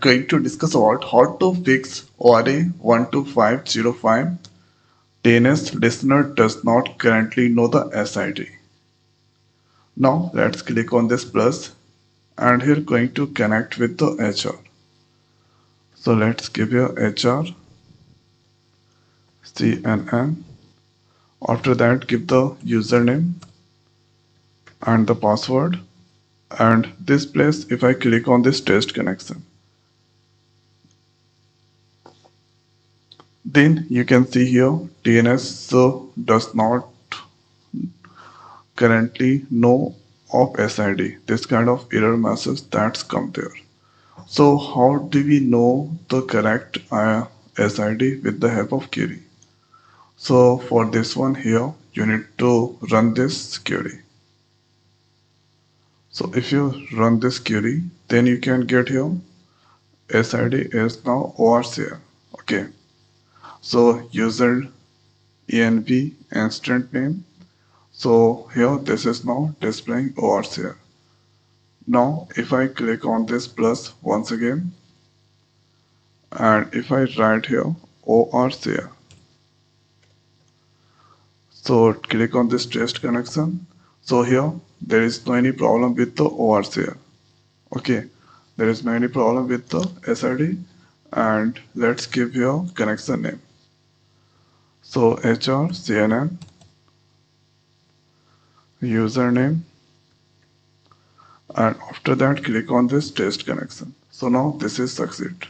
going to discuss about how to fix ORA-12505. TNS listener does not currently know the SID. Now let's click on this plus and here going to connect with the HR. So let's give your HR CNN. After that give the username and the password, and this place if I click on this test connection, then you can see here TNS does not currently know of SID. This kind of error message that's come there. So how do we know the correct SID with the help of query? So for this one here you need to run this query. So if you run this query, then you can get here SID is now ORCL. Okay. So user env instant name. So here this is now displaying ORCL. Now if I click on this plus once again, and if I write here ORCL, so click on this test connection. So here there is no any problem with the ORCL. Okay, there is no any problem with the SID, and let's give your connection name. So HR CNN username, and after that click on this test connection. So now this is succeed.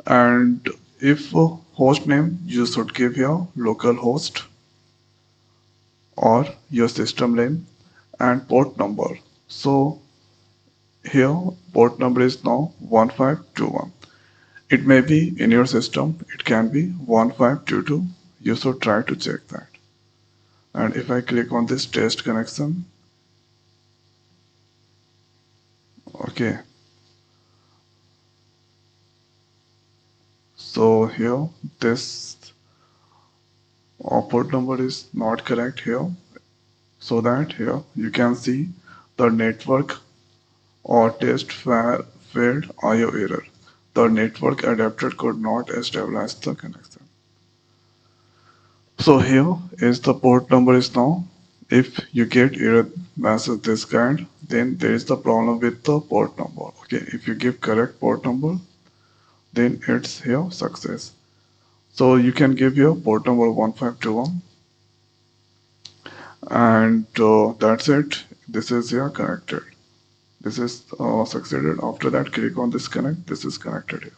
And if host name, you should give your local host or your system name and port number. So here port number is now 1521. It may be in your system, it can be 1522. You should try to check that. And if I click on this test connection, okay, so here this port number is not correct here, so that here you can see the network or test failed IO error. The network adapter could not establish the connection. So here is the port number is now. If you get error message this kind, then there is the problem with the port number. Okay, if you give correct port number, then it's here success. So you can give your port number 1521, and that's it. This is here connected. This is succeeded. After that click on this connect. This is connected here.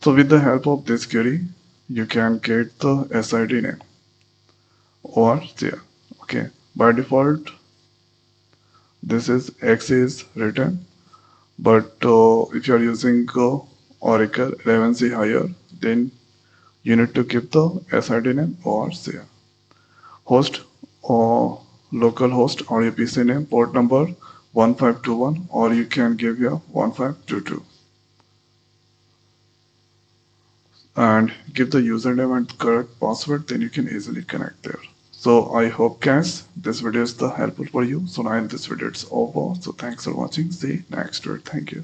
So with the help of this query, you can get the SID name or there. Okay, by default this is X is written, but if you are using Oracle 11c higher, then you need to keep the SID name or there. Host or local host or your PC name, port number 1521, or you can give your 1522. And give the username and correct password, then you can easily connect there. So I hope guys this video is helpful for you. So now in this video it's over. So thanks for watching. See you next video. Thank you.